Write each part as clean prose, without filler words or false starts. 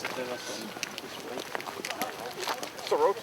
So road.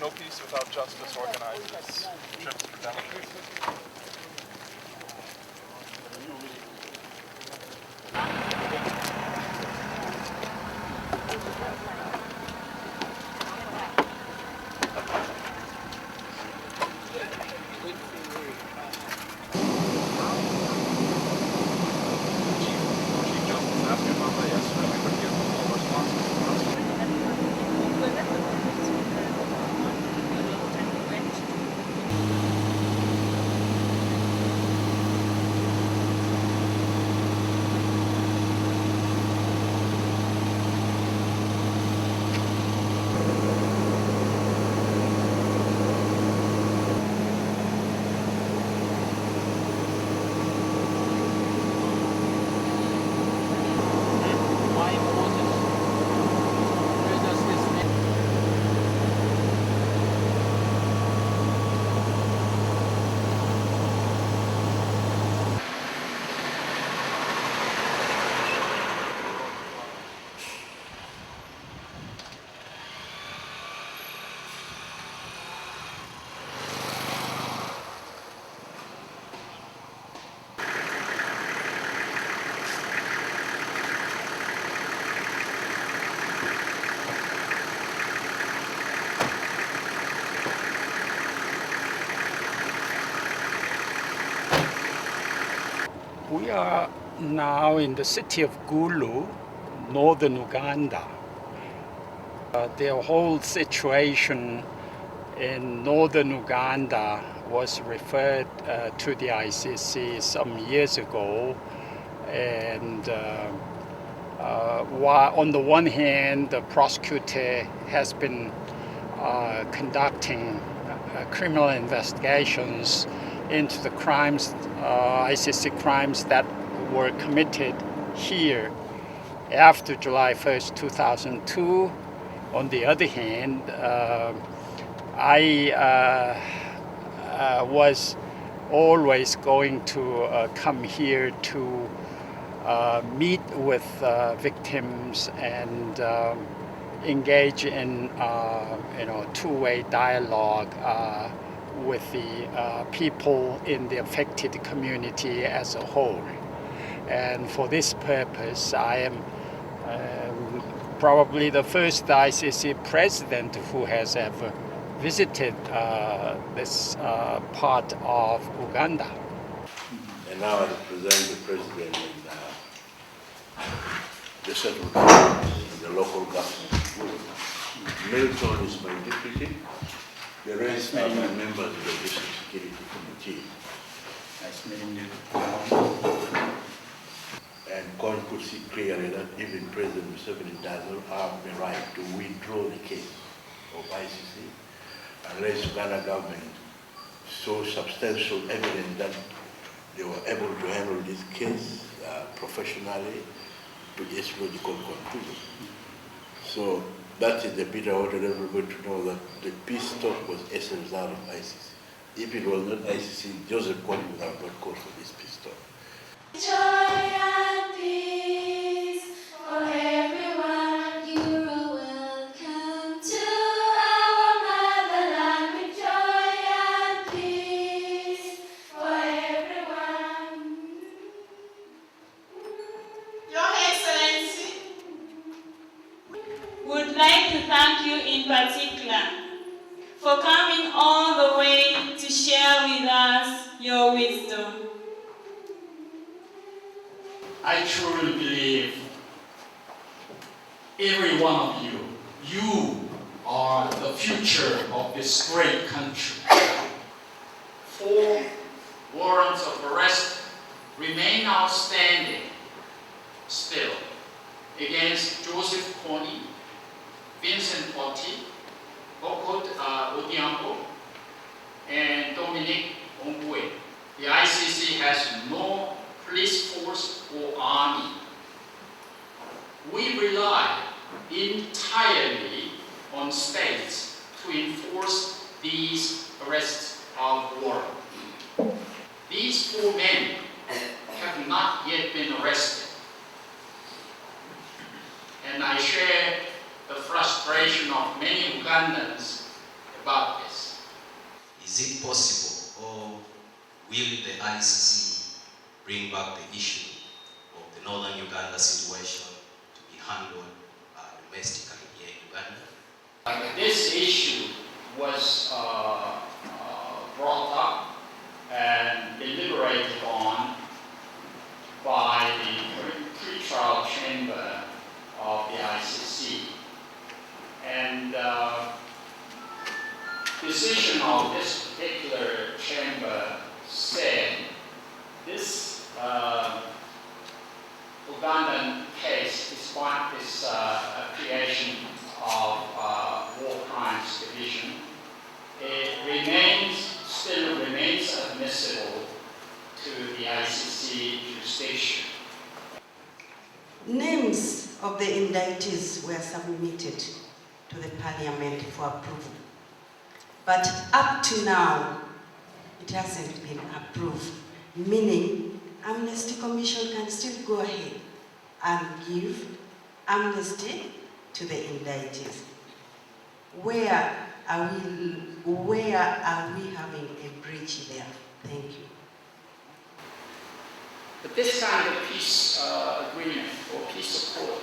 No peace without justice organizes trips for delegates. We are now in the city of Gulu, northern Uganda. The whole situation in northern Uganda was referred to the ICC some years ago, and while on the one hand the prosecutor has been conducting criminal investigations into the crimes, ICC crimes that were committed here after July 1st, 2002. On the other hand, I was always going to come here to meet with victims and engage in two-way dialogue with the people in the affected community as a whole. And for this purpose, I am probably the first ICC President who has ever visited this part of Uganda. And now I represent the President in the central government, the local government. Milton is my deputy. The rest are my members of the District Security Committee. Nice meeting you. And God puts it clearly that even President Museveni doesn't have the right to withdraw the case of ICC unless Uganda government shows substantial evidence that they were able to handle this case professionally to its logical conclusion. So that is the bit I wanted everybody to know, that the peace talk was as a result of ICC. If it was not ICC, Joseph Kony would have not called for this peace talk. Joy and peace for everyone. You are welcome to our motherland with joy and peace for everyone. Your Excellency, would like to thank you in particular for coming all the way to share with us your wisdom. I truly believe every one of you are the future of this great country. 4 warrants of arrest remain outstanding still against Joseph Kony, Vincent Otti, Okot Odiambo, and Dominic Ongwe. The ICC has no police force or army. We rely entirely on states to enforce these arrests of warrant. These 4 men have not yet been arrested. And I share the frustration of many Ugandans about this. Is it possible, or will the ICC bring back the issue of the northern Uganda situation to be handled domestically here in Uganda? This issue was brought up and deliberated on by the pre-trial chamber of the ICC. And decision of this particular chamber said this Ugandan case, despite this creation of War Crimes Division, it still remains admissible to the ICC jurisdiction. Names of the indictees were submitted to the Parliament for approval. But up to now, it hasn't been approved, meaning Amnesty Commission can still go ahead and give amnesty to the indictees. Where are we having a breach there? Thank you. But this kind of peace agreement or peace accord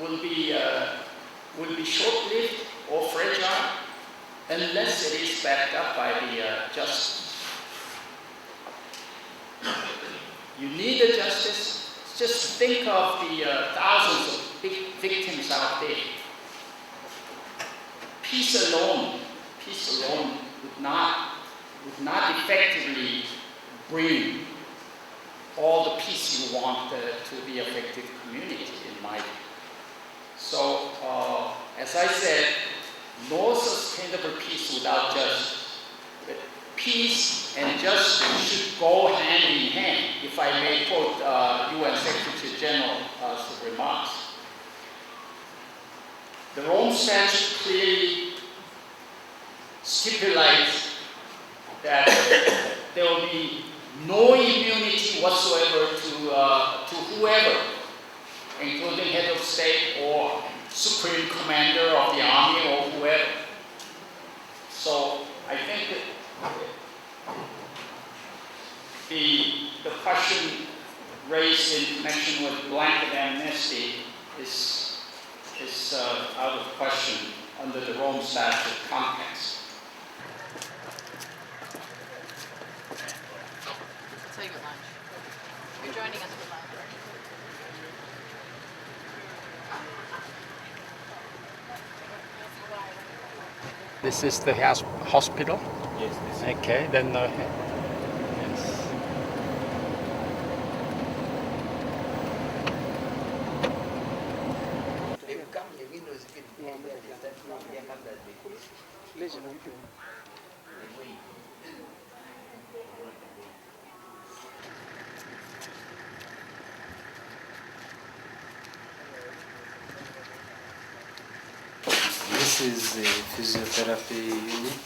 will be short-lived or fragile unless it is backed up by the justice. You need the justice. Just think of the thousands of victims out there. Peace alone would not effectively bring all the peace you want to the affected community, in my view. So, as I said, no sustainable peace without justice. But peace and justice should go hand in hand, if I may quote UN Secretary General's remarks. The Rome Statute clearly stipulates that there will be no immunity whatsoever to whoever, including head of state or supreme commander of the army or whoever. So I think that the question raised in connection with blanket amnesty is out of question under the Rome Statute context. Take a lunch. You're joining us for lunch, right? This is the hospital? Yes, this is. Okay, then yes. This is the physiotherapy unit.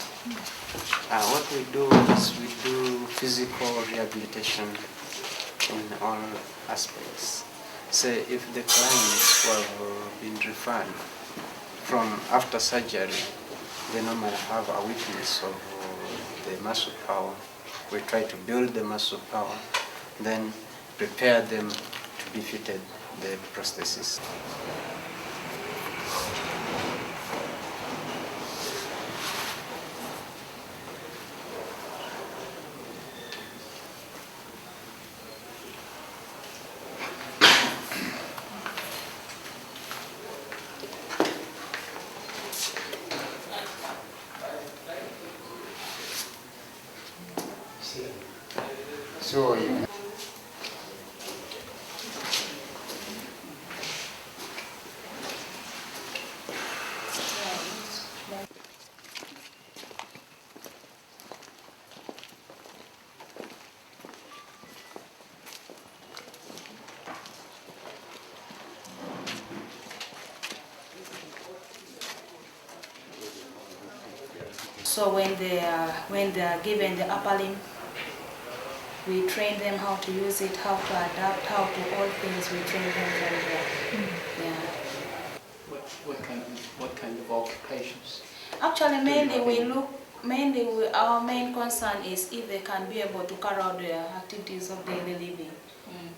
What we do is we do physical rehabilitation in all aspects. Say if the clients who have been referred from after surgery, they normally have a weakness of the muscle power. We try to build the muscle power, then prepare them to be fitted the prosthesis. So you So when they are given the upper limb, We train them how to use it, how to adapt, how to all things. We train them very well. Yeah. What kind of occupations? Actually, our main concern is if they can be able to carry out their activities of daily living.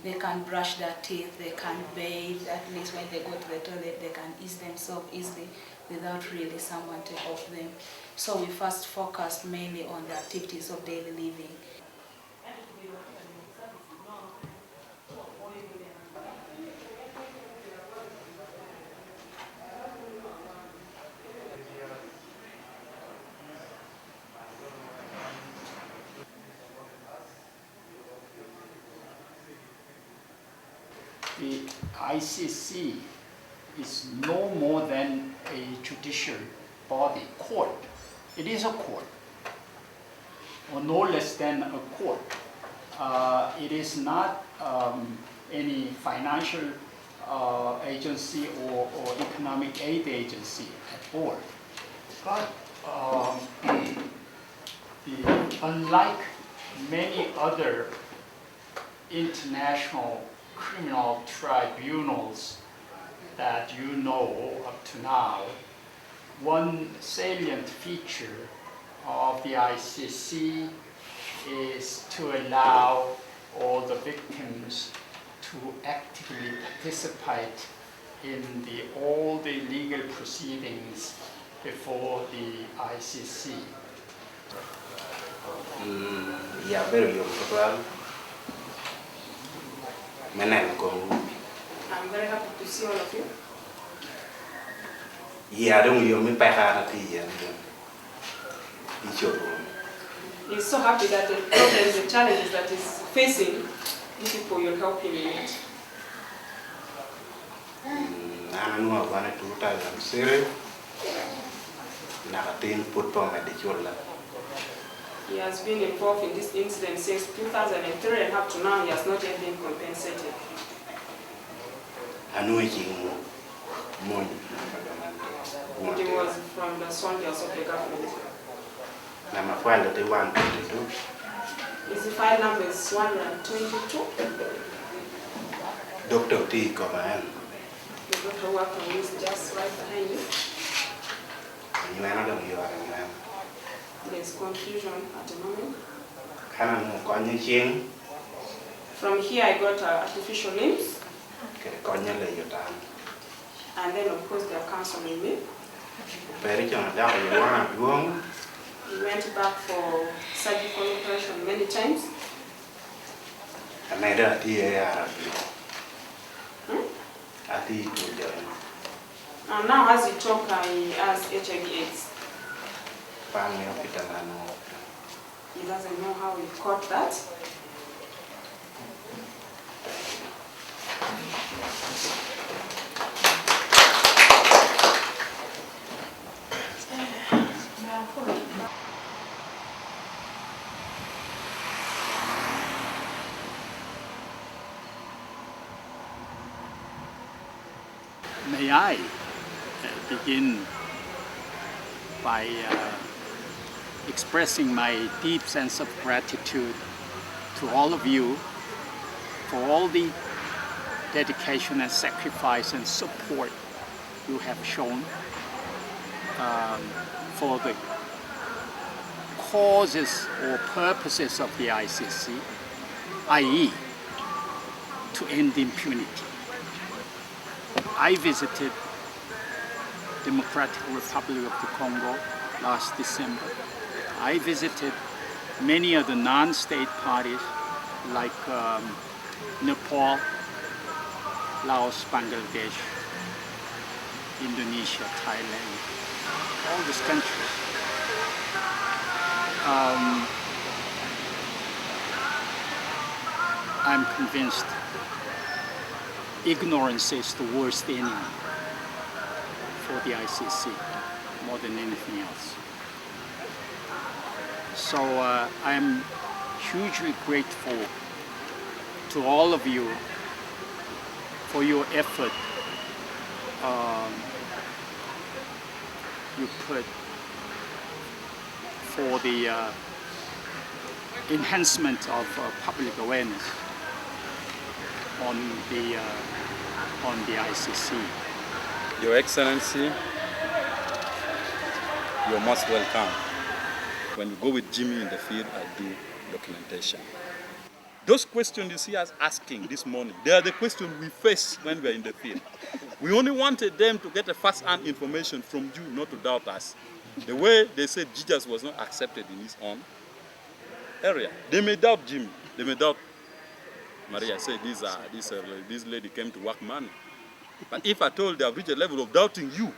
They can brush their teeth, they can bathe, at least when they go to the toilet, they can ease themselves easily without really someone to help them. So we first focused mainly on the activities of daily living. The ICC is no more than a judicial body, court. It is a court, or no less than a court. It is not any financial agency or economic aid agency at all. But unlike many other international criminal tribunals that you know up to now, one salient feature of the ICC is to allow all the victims to actively participate in all the legal proceedings before the ICC. Yeah, very young program. I'm very happy to see all of you. Yeah, don't you mean by Hanati? He's so happy that the problems, the challenges that he's facing, you people, you'll help him in it. I know I wanted to tell them, Siri. Nakatin put on the shoulder. He has been involved in this incident since 2003 and up to now he has not yet been compensated. I know it was from the soldiers of the government. I'm a file that they want to do. His file number is 122. Dr. T. Command. The doctor worker is just right behind you. And you are not you are. There's confusion at the moment. Can From here I got artificial limbs. And then of course they are counseling me. We went back for surgical operation many times. And now as you talk, he has HIV/AIDS. He doesn't know how he caught that. May I begin by expressing my deep sense of gratitude to all of you for all the dedication and sacrifice and support you have shown for the causes or purposes of the ICC, i.e. to end impunity. I visited Democratic Republic of the Congo last December. I visited many of the non-state parties like Nepal, Laos, Bangladesh, Indonesia, Thailand, all these countries. I'm convinced ignorance is the worst enemy for the ICC, more than anything else. So I'm hugely grateful to all of you for your effort you put for the enhancement of public awareness on the ICC. Your Excellency, you're most welcome. When we go with Jimmy in the field, I do documentation. Those questions you see us asking this morning, they are the questions we face when we are in the field. We only wanted them to get a first-hand information from you, not to doubt us. The way they said Jesus was not accepted in his own area. They may doubt Jimmy. They may doubt Maria. Say this lady came to work money. But if I told they have reached a level of doubting you,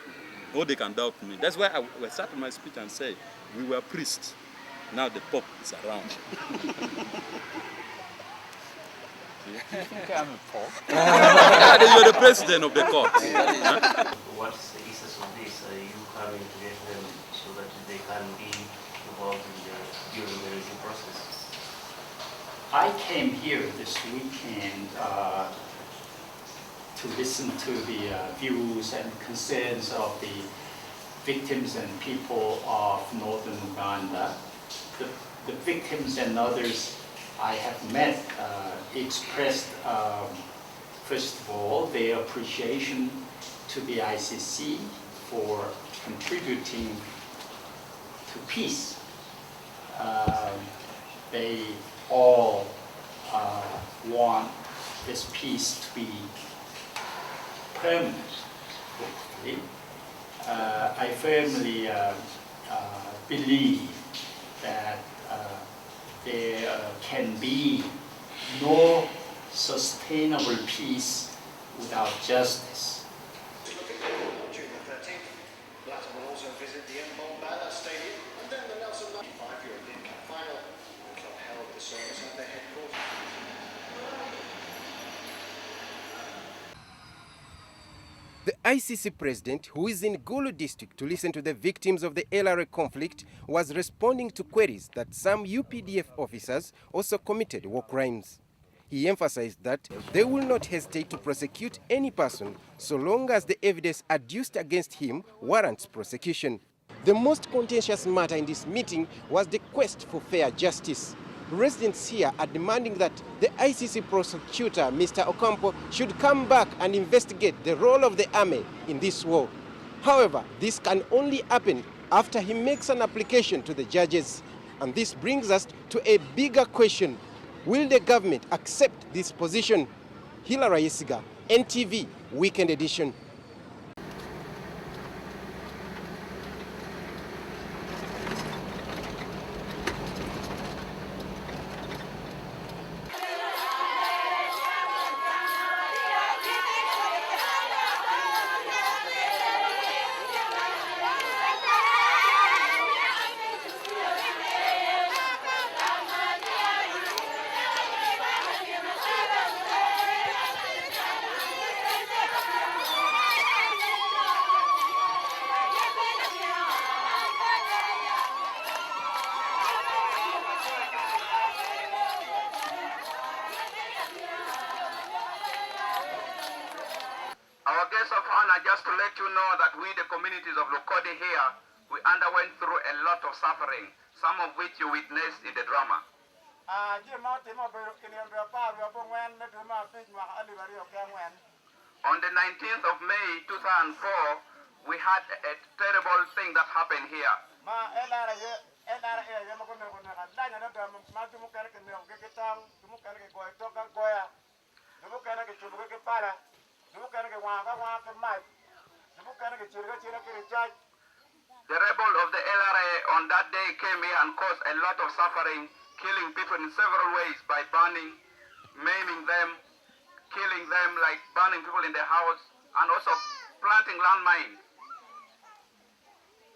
or they can doubt me. That's why I started my speech and say, we were priests. Now the Pope is around. You think I'm a Pope? You're the president of the court. What's the essence of this? Are you coming to get them so that they can be involved during the review process? I came here this weekend to listen to the views and concerns of the victims and people of northern Uganda. The victims and others I have met expressed, first of all, their appreciation to the ICC for contributing to peace. They all want this peace to be permanent, hopefully. I firmly believe that there can be no sustainable peace without justice. June the 13th, Blatter will also visit the Mbomba Stadium and then the Nelson 95 European Cup final. The club held the service at their headquarters. The ICC President, who is in Gulu District to listen to the victims of the LRA conflict, was responding to queries that some UPDF officers also committed war crimes. He emphasized that they will not hesitate to prosecute any person so long as the evidence adduced against him warrants prosecution. The most contentious matter in this meeting was the quest for fair justice. Residents here are demanding that the ICC prosecutor, Mr. Ocampo, should come back and investigate the role of the army in this war. However, this can only happen after he makes an application to the judges. And this brings us to a bigger question. Will the government accept this position? Hilary Isiga, NTV, Weekend Edition. Our guest of honor, just to let you know that we, the communities of Lukodi here, we underwent through a lot of suffering, some of which you witnessed in the drama. On the 19th of May 2004, we had a terrible thing that happened here. The rebel of the LRA on that day came here and caused a lot of suffering, killing people in several ways by burning, maiming them, killing them, like burning people in their house, and also planting landmines.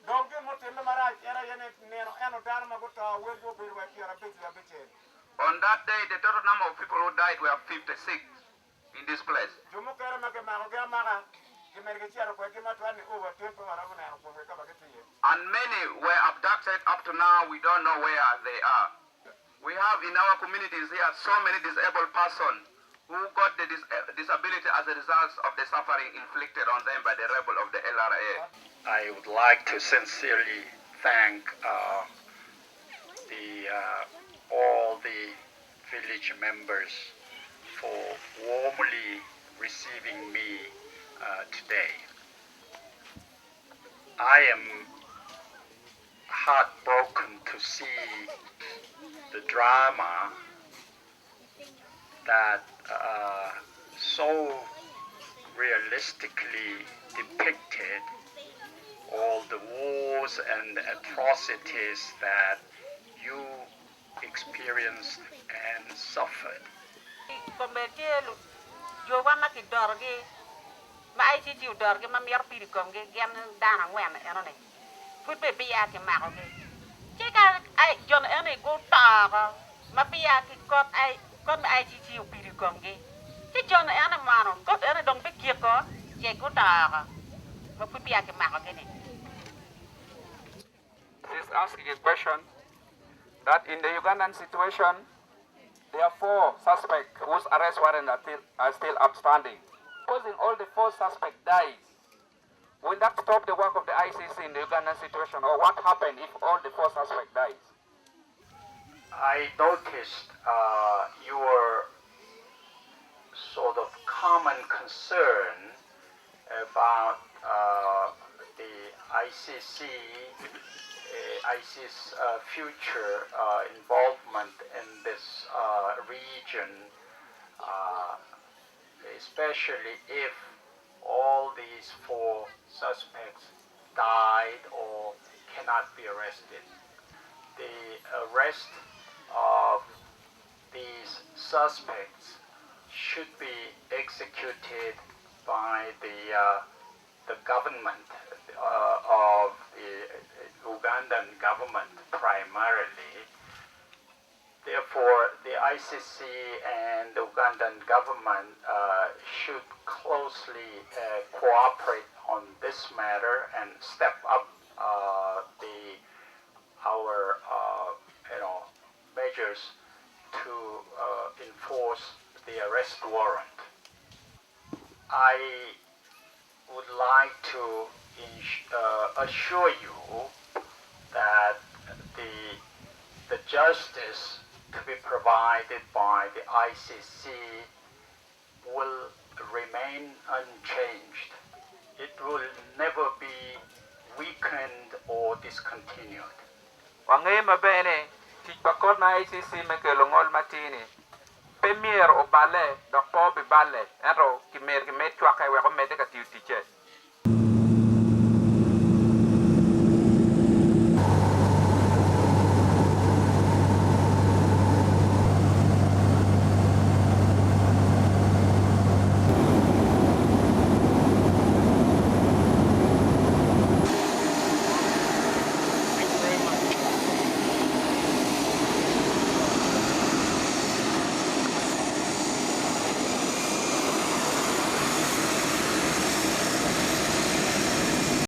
On that day, the total number of people who died were 56 in this place. And many were abducted. Up to now, we don't know where they are. We have in our communities here so many disabled persons who got the disability as a result of the suffering inflicted on them by the rebel of the LRA. I would like to sincerely thank all the village members for warmly receiving me today. I am heartbroken to see the drama that so realistically depicted all the wars and atrocities that you experienced and suffered. She's asking a question that in the Ugandan situation, there are 4 suspects whose arrest warrants are still outstanding. Supposing all the 4 suspects dies, will that stop the work of the ICC in the Ugandan situation, or what happened if all the 4 suspects dies? I noticed your sort of common concern about the ICC's future involvement in this region, especially if all these 4 suspects died or cannot be arrested. The arrest of these suspects should be executed by the government of the Ugandan government primarily. Therefore, the ICC and the Ugandan government should closely cooperate on this matter and step up our measures to enforce the arrest warrant. I would like to assure you that the justice to be provided by the ICC will remain unchanged. It will never be weakened or discontinued. Wangema bene, tikpakot na ICC mekelongol matini. Premier o bale, doktor bi bale, ero kimer chwaka we ko mete ka tiutiche.